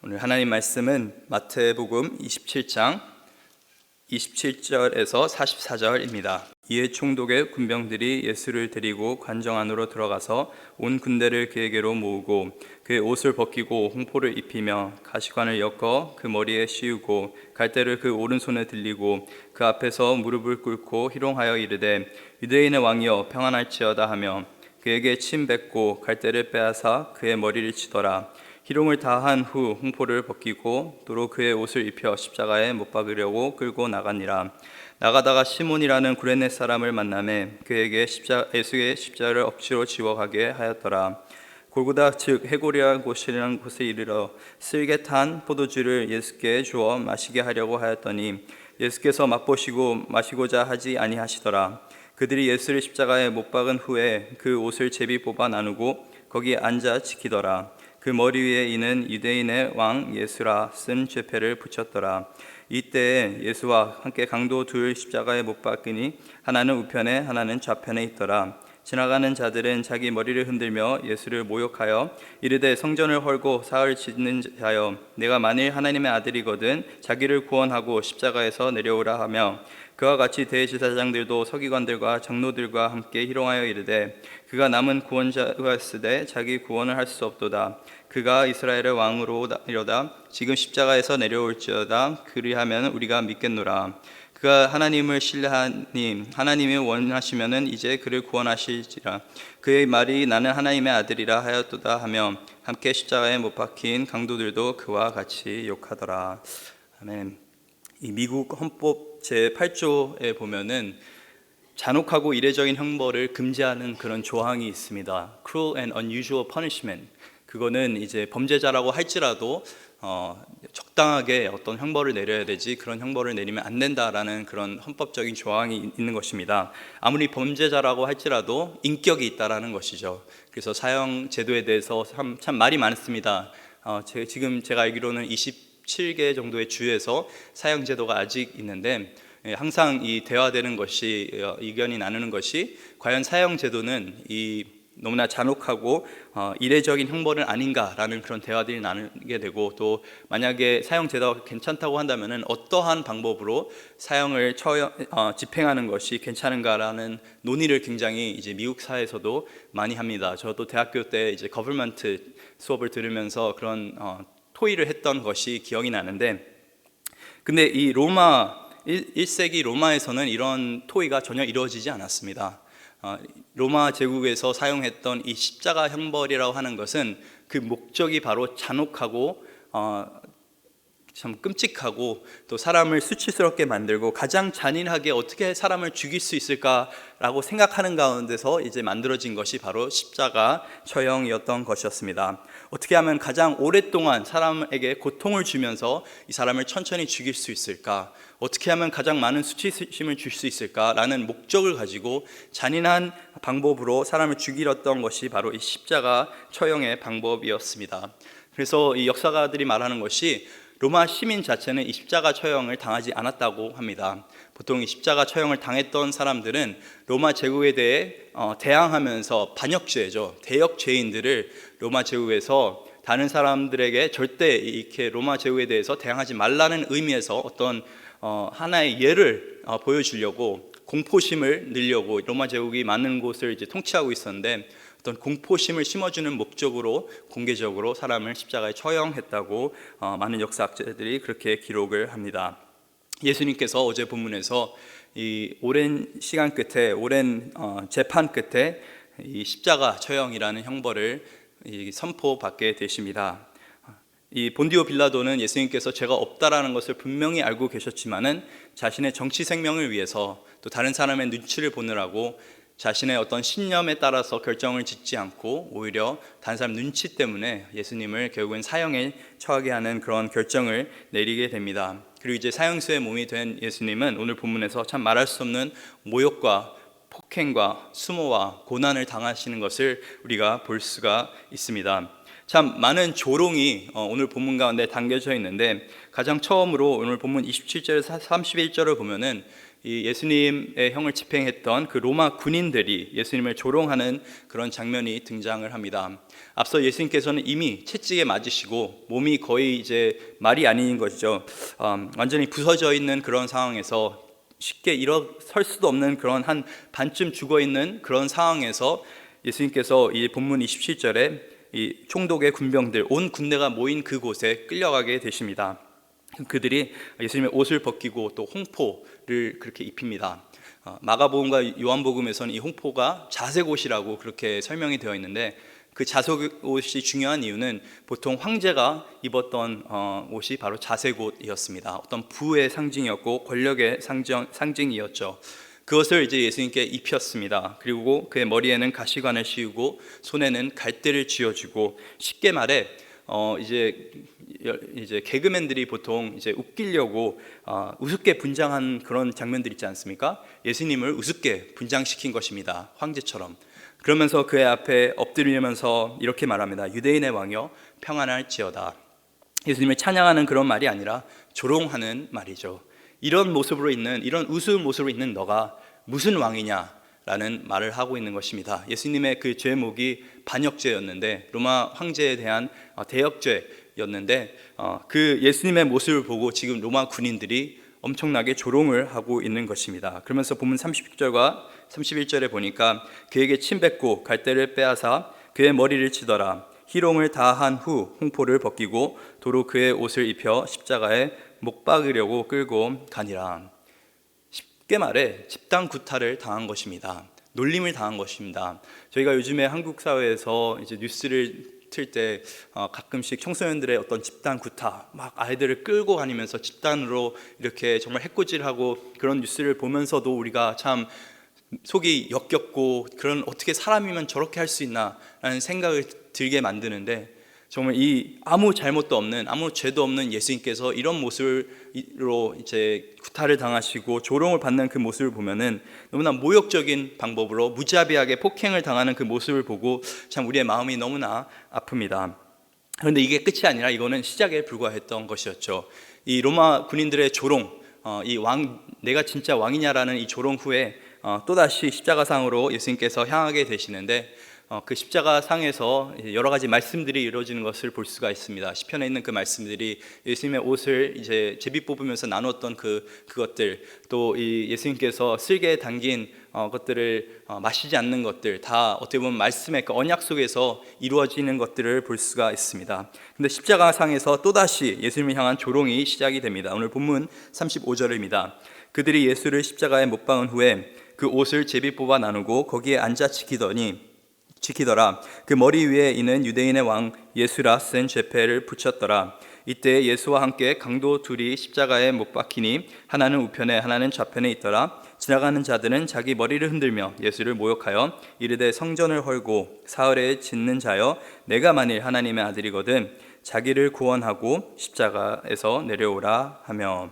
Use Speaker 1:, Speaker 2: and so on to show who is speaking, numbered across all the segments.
Speaker 1: 오늘 하나님 말씀은 마태복음 27장 27절에서 44절입니다. 이에 총독의 군병들이 예수를 데리고 관정 안으로 들어가서 온 군대를 그에게로 모으고 그의 옷을 벗기고 홍포를 입히며 가시관을 엮어 그 머리에 씌우고 갈대를 그 오른손에 들리고 그 앞에서 무릎을 꿇고 희롱하여 이르되 유대인의 왕이여 평안할지어다 하며 그에게 침 뱉고 갈대를 빼앗아 그의 머리를 치더라. 희롱을 다 한 후 홍포를 벗기고 도로 그의 옷을 입혀 십자가에 못 박으려고 끌고 나가니라. 나가다가 시몬이라는 구레네 사람을 만나매 그에게 예수의 십자가를 억지로 지워가게 하였더라. 골고다 즉 해골이라는 곳이라는 곳에 이르러 쓸개 탄 포도주를 예수께 주어 마시게 하려고 하였더니 예수께서 맛보시고 마시고자 하지 아니하시더라. 그들이 예수를 십자가에 못 박은 후에 그 옷을 제비 뽑아 나누고 거기 앉아 지키더라. 그 머리 위에 이는 유대인의 왕 예수라 쓴 죄패를 붙였더라. 이때에 예수와 함께 강도 둘 십자가에 못 박으니 하나는 우편에 하나는 좌편에 있더라. 지나가는 자들은 자기 머리를 흔들며 예수를 모욕하여 이르되 성전을 헐고 사흘 짓는 자여 내가 만일 하나님의 아들이거든 자기를 구원하고 십자가에서 내려오라 하며 그와 같이 대제사장들도 서기관들과 장로들과 함께 희롱하여 이르되 그가 남은 구원자가 있으되 자기 구원을 할 수 없도다. 그가 이스라엘의 왕으로이로다. 지금 십자가에서 내려올지어다. 그리하면 우리가 믿겠노라. 그가 하나님을 신뢰하니 하나님이 원하시면은 이제 그를 구원하실지라. 그의 말이 나는 하나님의 아들이라 하였도다 하며 함께 십자가에 못 박힌 강도들도 그와 같이 욕하더라. 아멘. 이 미국 헌법 제8조에 보면은 잔혹하고 이례적인 형벌을 금지하는 그런 조항이 있습니다. Cruel and unusual punishment. 그거는 이제 범죄자라고 할지라도 적당하게 어떤 형벌을 내려야 되지 그런 형벌을 내리면 안 된다라는 그런 헌법적인 조항이 있는 것입니다. 아무리 범죄자라고 할지라도 인격이 있다라는 것이죠. 그래서 사형 제도에 대해서 참 말이 많습니다. 지금 제가 알기로는 27개 정도의 주에서 사형 제도가 아직 있는데 항상 이 대화되는 것이 의견이 나누는 것이 과연 사형 제도는 이 너무나 잔혹하고 이례적인 형벌은 아닌가라는 그런 대화들이 나누게 되고 또 만약에 사형 제도가 괜찮다고 한다면은 어떠한 방법으로 사형을 집행하는 것이 괜찮은가라는 논의를 굉장히 이제 미국 사회에서도 많이 합니다. 저도 대학교 때 이제 거버먼트 수업을 들으면서 그런 토의를 했던 것이 기억이 나는데 근데 이 로마 1세기 로마에서는 이런 토의가 전혀 이루어지지 않았습니다. 로마 제국에서 사용했던 이 십자가 형벌이라고 하는 것은 그 목적이 바로 잔혹하고 참 끔찍하고 또 사람을 수치스럽게 만들고 가장 잔인하게 어떻게 사람을 죽일 수 있을까라고 생각하는 가운데서 이제 만들어진 것이 바로 십자가 처형이었던 것이었습니다. 어떻게 하면 가장 오랫동안 사람에게 고통을 주면서 이 사람을 천천히 죽일 수 있을까? 어떻게 하면 가장 많은 수치심을 줄 수 있을까라는 목적을 가지고 잔인한 방법으로 사람을 죽이렸던 것이 바로 이 십자가 처형의 방법이었습니다. 그래서 이 역사가들이 말하는 것이 로마 시민 자체는 이 십자가 처형을 당하지 않았다고 합니다. 보통 이 십자가 처형을 당했던 사람들은 로마 제국에 대해 대항하면서 반역죄죠. 대역 죄인들을 로마 제국에서 다른 사람들에게 절대 이렇게 로마 제국에 대해서 대항하지 말라는 의미에서 어떤 하나의 예를 보여주려고 공포심을 늘려고 로마 제국이 많은 곳을 이제 통치하고 있었는데 어떤 공포심을 심어주는 목적으로 공개적으로 사람을 십자가에 처형했다고 많은 역사학자들이 그렇게 기록을 합니다. 예수님께서 어제 본문에서 이 오랜 시간 끝에 오랜 재판 끝에 이 십자가 처형이라는 형벌을 선포받게 되십니다. 이 본디오 빌라도는 예수님께서 죄가 없다라는 것을 분명히 알고 계셨지만은 자신의 정치 생명을 위해서 또 다른 사람의 눈치를 보느라고 자신의 어떤 신념에 따라서 결정을 짓지 않고 오히려 다른 사람 눈치 때문에 예수님을 결국엔 사형에 처하게 하는 그런 결정을 내리게 됩니다. 그리고 이제 사형수의 몸이 된 예수님은 오늘 본문에서 참 말할 수 없는 모욕과 폭행과 수모와 고난을 당하시는 것을 우리가 볼 수가 있습니다. 참 많은 조롱이 오늘 본문 가운데 담겨져 있는데 가장 처음으로 오늘 본문 27절에서 31절을 보면은 이 예수님의 형을 집행했던 그 로마 군인들이 예수님을 조롱하는 그런 장면이 등장을 합니다. 앞서 예수님께서는 이미 채찍에 맞으시고 몸이 거의 이제 말이 아닌 것이죠. 완전히 부서져 있는 그런 상황에서 쉽게 일어설 수도 없는 그런 한 반쯤 죽어 있는 그런 상황에서 예수님께서 이 본문 27절에 이 총독의 군병들 온 군대가 모인 그곳에 끌려가게 되십니다. 그들이 예수님의 옷을 벗기고 또 홍포를 그렇게 입힙니다. 마가복음과 요한복음에서는 이 홍포가 자색옷이라고 그렇게 설명이 되어 있는데, 그 자색옷이 중요한 이유는 보통 황제가 입었던 옷이 바로 자색옷이었습니다. 어떤 부의 상징이었고 권력의 상징이었죠. 그것을 이제 예수님께 입혔습니다. 그리고 그의 머리에는 가시관을 씌우고 손에는 갈대를 쥐어주고, 쉽게 말해 이제 개그맨들이 보통 이제 웃기려고 우습게 분장한 그런 장면들 있지 않습니까? 예수님을 우습게 분장시킨 것입니다. 황제처럼. 그러면서 그의 앞에 엎드리면서 이렇게 말합니다. 유대인의 왕이여 평안할지어다. 예수님을 찬양하는 그런 말이 아니라 조롱하는 말이죠. 이런 모습으로 있는, 이런 우스운 모습으로 있는 너가 무슨 왕이냐라는 말을 하고 있는 것입니다. 예수님의 그 죄목이 반역죄였는데, 로마 황제에 대한 대역죄였는데, 그 예수님의 모습을 보고 지금 로마 군인들이 엄청나게 조롱을 하고 있는 것입니다. 그러면서 본문 30절과 31절에 보니까 그에게 침 뱉고 갈대를 빼앗아 그의 머리를 치더라. 희롱을 다한 후 홍포를 벗기고 도로 그의 옷을 입혀 십자가에 못 박으려고 끌고 가니라. 쉽게 말해 집단 구타를 당한 것입니다. 놀림을 당한 것입니다. 저희가 요즘에 한국 사회에서 이제 뉴스를 틀 때 가끔씩 청소년들의 어떤 집단 구타, 막 아이들을 끌고 다니면서 집단으로 이렇게 정말 해코지하고 그런 뉴스를 보면서도 우리가 참 속이 역겹고, 그런 어떻게 사람이면 저렇게 할 수 있나라는 생각을 들게 만드는데, 정말 이 아무 잘못도 없는, 아무 죄도 없는 예수님께서 이런 모습으로 이제 구타를 당하시고 조롱을 받는 그 모습을 보면은 너무나 모욕적인 방법으로 무자비하게 폭행을 당하는 그 모습을 보고 참 우리의 마음이 너무나 아픕니다. 그런데 이게 끝이 아니라 이거는 시작에 불과했던 것이었죠. 이 로마 군인들의 조롱, 이 왕, 내가 진짜 왕이냐라는 이 조롱 후에 또다시 십자가상으로 예수님께서 향하게 되시는데, 그 십자가상에서 여러 가지 말씀들이 이루어지는 것을 볼 수가 있습니다. 시편에 있는 그 말씀들이, 예수님의 옷을 이제 제비 뽑으면서 나눴던 그것들, 또 이 예수님께서 쓸개에 담긴 것들을 마시지 않는 것들, 다 어떻게 보면 말씀의 그 언약 속에서 이루어지는 것들을 볼 수가 있습니다. 근데 십자가상에서 또다시 예수님을 향한 조롱이 시작이 됩니다. 오늘 본문 35절입니다. 그들이 예수를 십자가에 못 박은 후에 그 옷을 제비 뽑아 나누고 거기에 앉아 지키더라. 그 머리 위에 이는 유대인의 왕 예수라 쓴 죄패를 붙였더라. 이때 예수와 함께 강도 둘이 십자가에 못 박히니 하나는 우편에 하나는 좌편에 있더라. 지나가는 자들은 자기 머리를 흔들며 예수를 모욕하여 이르되 성전을 헐고 사흘에 짓는 자여 내가 만일 하나님의 아들이거든 자기를 구원하고 십자가에서 내려오라 하며.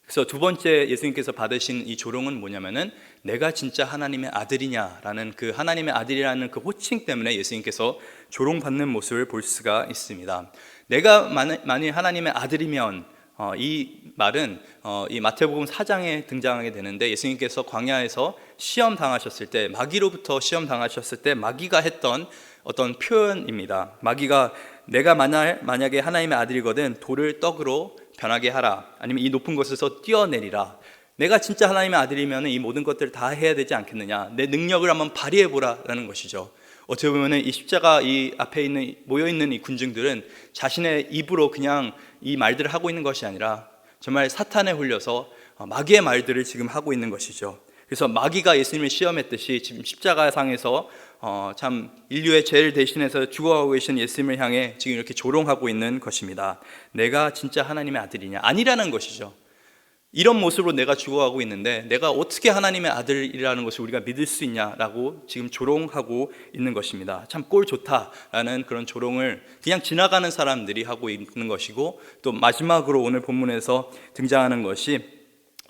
Speaker 1: 그래서 두 번째 예수님께서 받으신 이 조롱은 뭐냐면은 내가 진짜 하나님의 아들이냐라는 그 하나님의 아들이라는 그 호칭 때문에 예수님께서 조롱받는 모습을 볼 수가 있습니다. 내가 만일 하나님의 아들이면, 이 말은 이 마태복음 4장에 등장하게 되는데, 예수님께서 광야에서 시험 당하셨을 때, 마귀로부터 시험 당하셨을 때 마귀가 했던 어떤 표현입니다. 마귀가 내가 만약에 하나님의 아들이거든 돌을 떡으로 변하게 하라, 아니면 이 높은 곳에서 뛰어내리라. 내가 진짜 하나님의 아들이면 이 모든 것들을 다 해야 되지 않겠느냐, 내 능력을 한번 발휘해보라라는 것이죠. 어떻게 보면 이 십자가 이 앞에 모여있는 이 군중들은 자신의 입으로 그냥 이 말들을 하고 있는 것이 아니라 정말 사탄에 홀려서 마귀의 말들을 지금 하고 있는 것이죠. 그래서 마귀가 예수님을 시험했듯이 지금 십자가상에서 참 인류의 죄를 대신해서 죽어가고 계신 예수님을 향해 지금 이렇게 조롱하고 있는 것입니다. 내가 진짜 하나님의 아들이냐? 아니라는 것이죠. 이런 모습으로 내가 죽어가고 있는데 내가 어떻게 하나님의 아들이라는 것을 우리가 믿을 수 있냐라고 지금 조롱하고 있는 것입니다. 참 꼴 좋다라는 그런 조롱을 그냥 지나가는 사람들이 하고 있는 것이고, 또 마지막으로 오늘 본문에서 등장하는 것이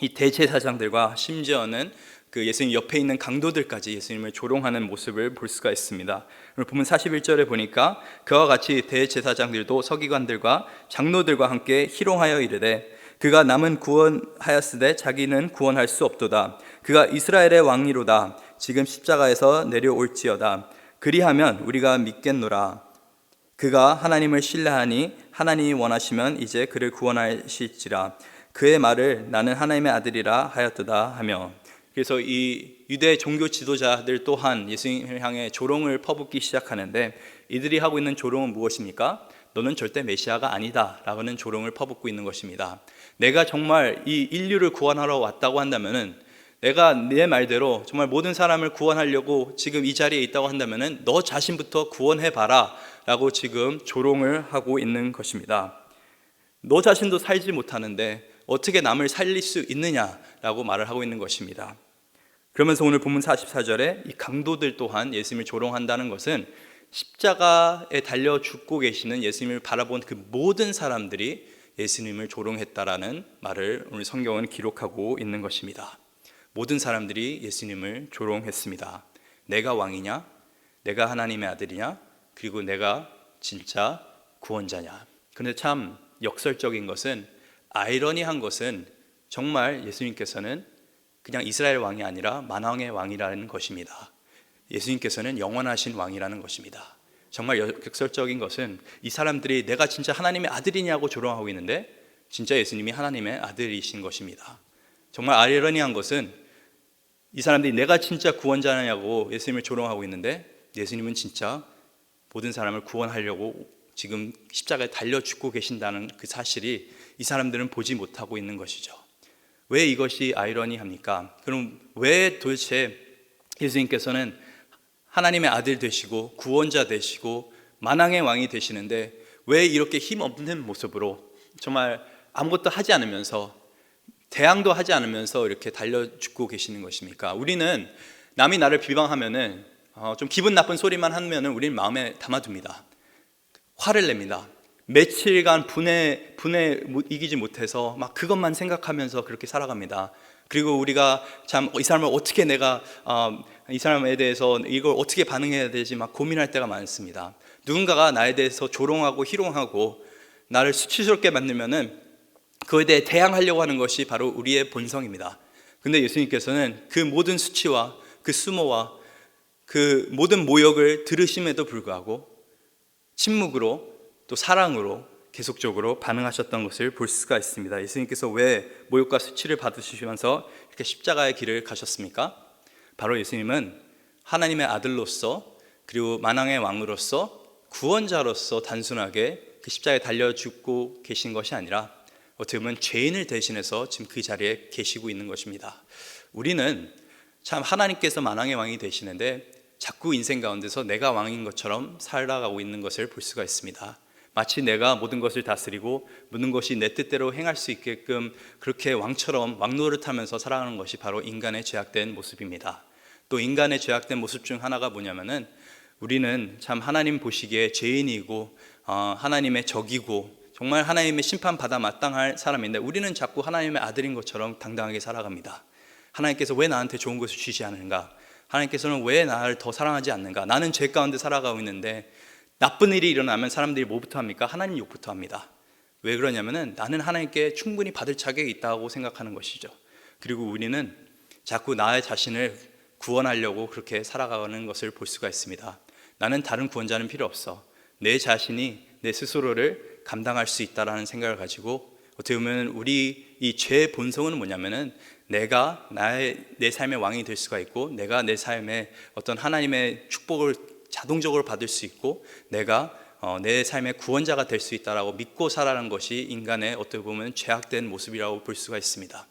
Speaker 1: 이 대제사장들과 심지어는 그 예수님 옆에 있는 강도들까지 예수님을 조롱하는 모습을 볼 수가 있습니다. 오늘 본문 41절에 보니까 그와 같이 대제사장들도 서기관들과 장로들과 함께 희롱하여 이르되 그가 남은 구원하였으되 자기는 구원할 수 없도다. 그가 이스라엘의 왕이로다. 지금 십자가에서 내려올지어다. 그리하면 우리가 믿겠노라. 그가 하나님을 신뢰하니 하나님이 원하시면 이제 그를 구원하실지라. 그의 말을 나는 하나님의 아들이라 하였도다 하며. 그래서 이 유대 종교 지도자들 또한 예수님을 향해 조롱을 퍼붓기 시작하는데, 이들이 하고 있는 조롱은 무엇입니까? 너는 절대 메시아가 아니다 라는 조롱을 퍼붓고 있는 것입니다. 내가 정말 이 인류를 구원하러 왔다고 한다면은, 내가 내 말대로 정말 모든 사람을 구원하려고 지금 이 자리에 있다고 한다면은 너 자신부터 구원해봐라 라고 지금 조롱을 하고 있는 것입니다. 너 자신도 살지 못하는데 어떻게 남을 살릴 수 있느냐라고 말을 하고 있는 것입니다. 그러면서 오늘 본문 44절에 이 강도들 또한 예수님을 조롱한다는 것은 십자가에 달려 죽고 계시는 예수님을 바라본 그 모든 사람들이 예수님을 조롱했다라는 말을 오늘 성경은 기록하고 있는 것입니다. 모든 사람들이 예수님을 조롱했습니다. 내가 왕이냐? 내가 하나님의 아들이냐? 그리고 내가 진짜 구원자냐? 그런데 참 역설적인 것은, 아이러니한 것은 정말 예수님께서는 그냥 이스라엘 왕이 아니라 만왕의 왕이라는 것입니다. 예수님께서는 영원하신 왕이라는 것입니다. 정말 역설적인 것은 이 사람들이 내가 진짜 하나님의 아들이냐고 조롱하고 있는데 진짜 예수님이 하나님의 아들이신 것입니다. 정말 아이러니한 것은 이 사람들이 내가 진짜 구원자냐고 예수님을 조롱하고 있는데 예수님은 진짜 모든 사람을 구원하려고 지금 십자가에 달려 죽고 계신다는 그 사실이 이 사람들은 보지 못하고 있는 것이죠. 왜 이것이 아이러니합니까? 그럼 왜 도대체 예수님께서는 하나님의 아들 되시고 구원자 되시고 만왕의 왕이 되시는데 왜 이렇게 힘없는 모습으로 정말 아무것도 하지 않으면서, 대항도 하지 않으면서 이렇게 달려 죽고 계시는 것입니까? 우리는 남이 나를 비방하면은 좀 기분 나쁜 소리만 하면은 우리는 마음에 담아둡니다. 화를 냅니다. 며칠간 분에 이기지 못해서 막 그것만 생각하면서 그렇게 살아갑니다. 그리고 우리가 참 이 사람을 어떻게 내가 이 사람에 대해서 이걸 어떻게 반응해야 되지 막 고민할 때가 많습니다. 누군가가 나에 대해서 조롱하고 희롱하고 나를 수치스럽게 만들면은 그에 대해 대항하려고 하는 것이 바로 우리의 본성입니다. 근데 예수님께서는 그 모든 수치와 그 수모와 그 모든 모욕을 들으심에도 불구하고 침묵으로 또 사랑으로 계속적으로 반응하셨던 것을 볼 수가 있습니다. 예수님께서 왜 모욕과 수치를 받으시면서 이렇게 십자가의 길을 가셨습니까? 바로 예수님은 하나님의 아들로서 그리고 만왕의 왕으로서 구원자로서 단순하게 그 십자가에 달려 죽고 계신 것이 아니라 어떻게 보면 죄인을 대신해서 지금 그 자리에 계시고 있는 것입니다. 우리는 참 하나님께서 만왕의 왕이 되시는데 자꾸 인생 가운데서 내가 왕인 것처럼 살아가고 있는 것을 볼 수가 있습니다. 마치 내가 모든 것을 다스리고 모든 것이 내 뜻대로 행할 수 있게끔 그렇게 왕처럼 왕노릇하면서 살아가는 것이 바로 인간의 죄악된 모습입니다. 또 인간의 죄악된 모습 중 하나가 뭐냐면은 우리는 참 하나님 보시기에 죄인이고 하나님의 적이고 정말 하나님의 심판받아 마땅할 사람인데 우리는 자꾸 하나님의 아들인 것처럼 당당하게 살아갑니다. 하나님께서 왜 나한테 좋은 것을 주시지 않는가? 하나님께서는 왜 나를 더 사랑하지 않는가? 나는 죄 가운데 살아가고 있는데 나쁜 일이 일어나면 사람들이 뭐부터 합니까? 하나님 욕부터 합니다. 왜 그러냐면은 나는 하나님께 충분히 받을 자격이 있다고 생각하는 것이죠. 그리고 우리는 자꾸 나의 자신을 구원하려고 그렇게 살아가는 것을 볼 수가 있습니다. 나는 다른 구원자는 필요 없어. 내 자신이 내 스스로를 감당할 수 있다라는 생각을 가지고 어떻게 보면 우리 이 죄의 본성은 뭐냐면은 내가 내 삶의 왕이 될 수가 있고 내가 내 삶에 어떤 하나님의 축복을 자동적으로 받을 수 있고 내가 내 삶의 구원자가 될 수 있다라고 믿고 살아가는 것이 인간의 어떻게 보면 죄악된 모습이라고 볼 수가 있습니다.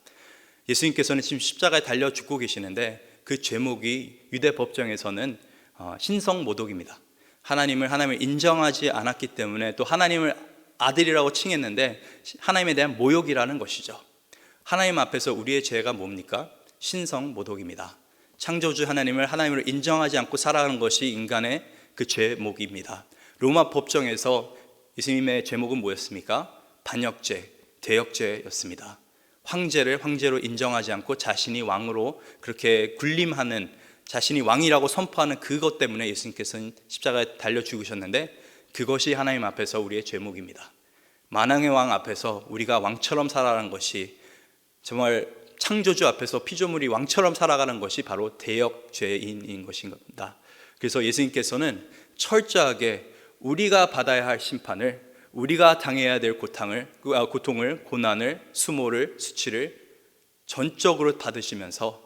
Speaker 1: 예수님께서는 지금 십자가에 달려 죽고 계시는데 그 죄목이 유대 법정에서는 신성모독입니다. 하나님을 인정하지 않았기 때문에 또 하나님을 아들이라고 칭했는데 하나님에 대한 모욕이라는 것이죠. 하나님 앞에서 우리의 죄가 뭡니까? 신성모독입니다. 창조주 하나님을 하나님으로 인정하지 않고 살아가는 것이 인간의 그 죄목입니다. 로마 법정에서 예수님의 죄목은 뭐였습니까? 반역죄, 대역죄였습니다. 황제를 황제로 인정하지 않고 자신이 왕으로 그렇게 군림하는, 자신이 왕이라고 선포하는 그것 때문에 예수님께서는 십자가에 달려 죽으셨는데 그것이 하나님 앞에서 우리의 죄목입니다. 만왕의 왕 앞에서 우리가 왕처럼 살아가는 것이, 정말 창조주 앞에서 피조물이 왕처럼 살아가는 것이 바로 대역죄인인 것인 겁니다. 그래서 예수님께서는 철저하게 우리가 받아야 할 심판을, 우리가 당해야 될 고통을, 고난을, 수모를, 수치를 전적으로 받으시면서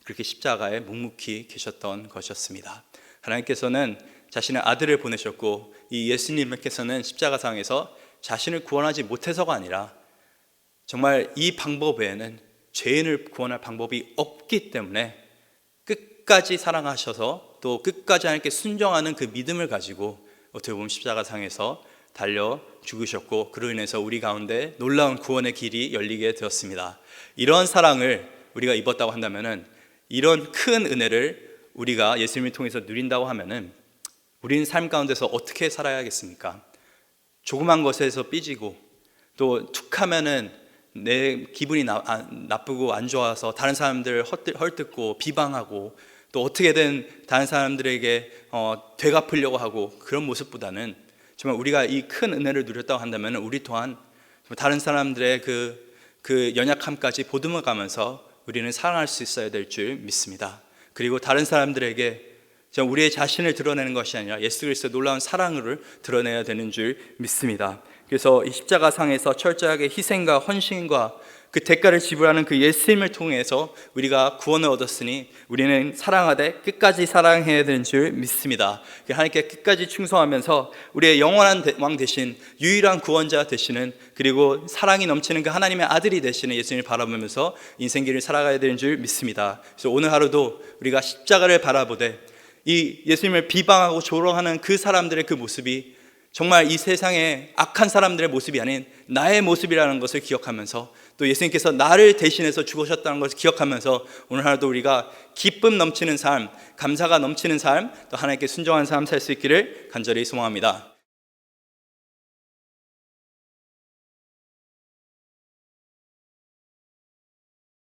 Speaker 1: 그렇게 십자가에 묵묵히 계셨던 것이었습니다. 하나님께서는 자신의 아들을 보내셨고, 이 예수님께서는 십자가상에서 자신을 구원하지 못해서가 아니라 정말 이 방법 외에는 죄인을 구원할 방법이 없기 때문에 끝까지 사랑하셔서 또 끝까지 하나님께 순종하는 그 믿음을 가지고 어떻게 보면 십자가상에서 달려 죽으셨고, 그로 인해서 우리 가운데 놀라운 구원의 길이 열리게 되었습니다. 이런 사랑을 우리가 입었다고 한다면은, 이런 큰 은혜를 우리가 예수님을 통해서 누린다고 하면은, 우리는 삶 가운데서 어떻게 살아야겠습니까? 조그만 것에서 삐지고, 또 툭하면은 내 기분이 나쁘고 안 좋아서 다른 사람들을 헐뜯고 비방하고, 또 어떻게든 다른 사람들에게 되갚으려고 하고, 그런 모습보다는 정말 우리가 이 큰 은혜를 누렸다고 한다면 우리 또한 다른 사람들의 그 연약함까지 보듬어 가면서 우리는 사랑할 수 있어야 될 줄 믿습니다. 그리고 다른 사람들에게 우리의 자신을 드러내는 것이 아니라 예수 그리스도의 놀라운 사랑을 드러내야 되는 줄 믿습니다. 그래서 이 십자가상에서 철저하게 희생과 헌신과 그 대가를 지불하는 그 예수님을 통해서 우리가 구원을 얻었으니 우리는 사랑하되 끝까지 사랑해야 되는 줄 믿습니다. 하나님께 끝까지 충성하면서 우리의 영원한 왕 되신, 유일한 구원자 되시는, 그리고 사랑이 넘치는 그 하나님의 아들이 되시는 예수님을 바라보면서 인생길을 살아가야 되는 줄 믿습니다. 그래서 오늘 하루도 우리가 십자가를 바라보되 이 예수님을 비방하고 조롱하는 그 사람들의 그 모습이 정말 이 세상의 악한 사람들의 모습이 아닌 나의 모습이라는 것을 기억하면서, 또 예수님께서 나를 대신해서 죽으셨다는 것을 기억하면서 오늘 하루도 우리가 기쁨 넘치는 삶, 감사가 넘치는 삶, 또 하나님께 순종한 삶 살 수 있기를 간절히 소망합니다.